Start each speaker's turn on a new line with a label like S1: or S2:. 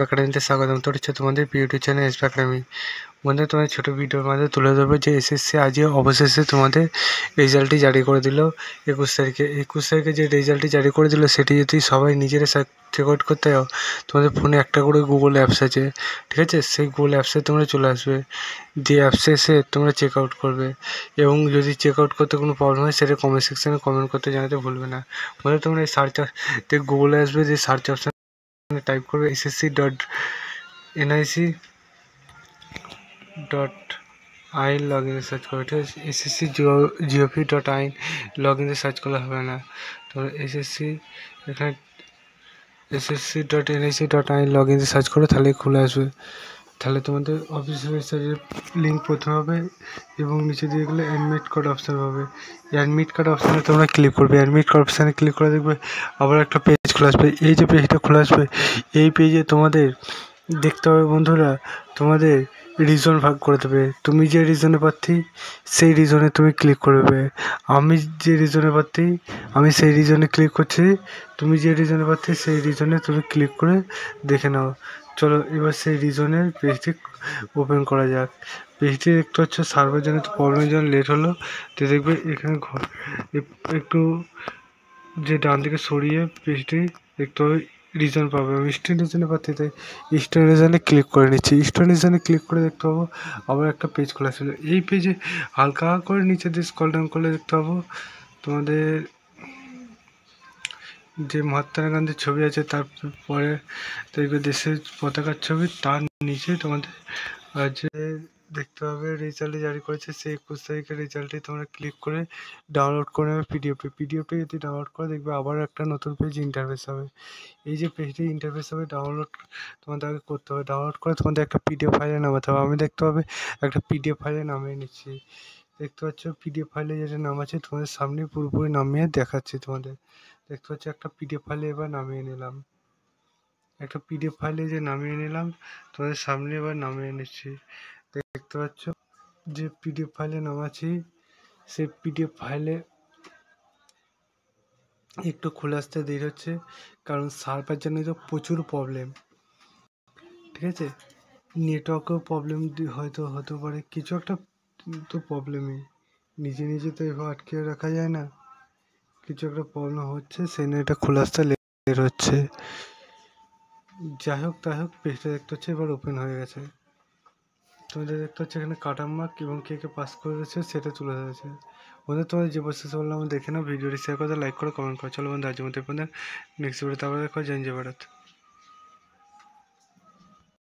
S1: একাডেমিতে স্বাগতম। তোর হচ্ছে তোমাদের ইউটিউব চ্যানেল এসপি একাডেমি। বন্ধুরা, তোমাদের ছোটো ভিডিওর মাঝে তুলে ধরবে যে এসএসসি আজকে অবশেষে তোমাদের রেজাল্টটি জারি করে দিল 21 তারিখে যে রেজাল্টটি জারি করে দিল সেটি যদি সবাই নিজেরা চেক আউট করতে যাও, তোমাদের ফোনে একটা করে গুগল অ্যাপস আছে, ঠিক আছে? সেই গুগল অ্যাপসে তোমরা চলে আসবে, যে অ্যাপসে এসে তোমরা চেক আউট করবে এবং যদি চেক আউট করতে কোনো প্রবলেম হয় সেটা কমেন্ট সেকশানে কমেন্ট করতে জানাতে ভুলবে না। বন্ধুরা, তোমরা এই গুগলে আসবে, যে সার্চ অপশান টাইপ করবে ssc.nic.in লগ ইনে সার্চ করবে, ঠিক আছে? ssc.gov.in লগ ইনে সার্চ করলে হবে না, তোমরা এখানে ssc.nic.in লগ ইনে সার্চ করো, তাহলে খুলে আসবে। তাহলে তোমাদের অফিসিয়াল ওয়েবসাইটের লিঙ্ক প্রথমে হবে এবং নিচে দিয়ে গেলে অ্যাডমিট কার্ড অপশান পাবে। অ্যাডমিট কার্ড অপশানে তোমরা ক্লিক করবে। অ্যাডমিট কার্ড অপশানে ক্লিক করে দেখবে আবার একটা পেজ খোলা আসবে। এই যে পেজটা খোলা আসবে, এই পেজে তোমাদের দেখতে হবে বন্ধুরা, তোমাদের রিজন ভাগ করে দেবে। তুমি যে রিজনে প্রার্থী সেই রিজনে তুমি ক্লিক করবে। আমি যে রিজনে প্রার্থী আমি সেই রিজনে ক্লিক করছি। তুমি যে রিজনে প্রার্থী সেই রিজনে তুমি ক্লিক করে দেখে নাও। চলো এবার সেই রিজনের পেজটি ওপেন করা যাক। পেজটি দেখতে হচ্ছে সার্ভার জন্য প্রবলেমের জন্য লেট হলো, তো দেখবে এখানে একটু যে ডান দিকে সরিয়ে পেজটি দেখতে হবে রিজন পাবে। আমি স্টুডেন্ট রিজনে পাচ্ছি, তাই স্টুডেন্ট রিজনে ক্লিক করে নিচ্ছি। স্টুডেন্ট রিজনে ক্লিক করে দেখতে পাবো আবার একটা পেজ খোলা ছিল। এই পেজে হালকা করে নিচে দিয়ে স্ক্রল ডাউন করলে দেখতে পাবো তোমাদের যে মহাত্মা গান্ধীর ছবি আছে, তারপরে দেখবে দেশের পতাকার ছবি, তার নিচে তোমাদের যে দেখতে হবে রেজাল্ট জারি করেছে সেই 21 তারিখের রেজাল্টে তোমরা ক্লিক করে ডাউনলোড করে নেবে পিডিএফটি যদি ডাউনলোড করে দেখবে আবার একটা নতুন পেজ ইন্টারফেস হবে। এই যে পেজটি ইন্টারফেস হবে, ডাউনলোড তোমাদের আগে করতে হবে। ডাউনলোড করে তোমাদের একটা পিডিএফ ফাইলে নামাতে হবে। আমি দেখতে হবে একটা পিডিএফ ফাইলে নামিয়ে নিচ্ছি। দেখতে পাচ্ছ পিডিএফ ফাইলে যেটা নাম আছে তোমাদের সামনে পুরোপুরি নামিয়ে দেখাচ্ছি তোমাদের। দেখতে পাচ্ছ একটা পিডিএফ ফাইলে এবার নামিয়ে নিলাম। একটা পিডিএফ ফাইলে যে নামিয়ে নিলাম তোমাদের সামনে এবার নামিয়ে নিচ্ছি। দেখতে পাচ্ছ যে পিডিএফ ফাইলে নামাচ্ছি, সেই পিডিএফ ফাইলে একটু খুলে আসতে দেরি হচ্ছে, কারণ সার্ভার জন্য তো প্রচুর প্রবলেম, ঠিক আছে? নেটওয়ার্কেও প্রবলেম হয়তো হতে পারে, কিছু একটা তো প্রবলেমই, নিজে নিজে তো এভাবে আটকে রাখা যায় না, কিছু একটা প্রবলেম হচ্ছে, সেই নিয়ে এটা খুলে আসতে লেট হচ্ছে। যাই হোক তাই হোক, পেজটা দেখতে হচ্ছে এবার ওপেন হয়ে গেছে। তোমাদের দেখতে হচ্ছে এখানে কাটার মার্ক এবং কে কে পাস করেছে সেটা তুলে ধরেছে। বন্ধু, তোমাদের যে বসে বললাম দেখে নাও, ভিডিওটি শেয়ার করে লাইক করে কমেন্ট করো। চলো বন্ধু, আজ মধ্যে নেক্সট ভিডিওতে আবার দেখো। জয় ভারত।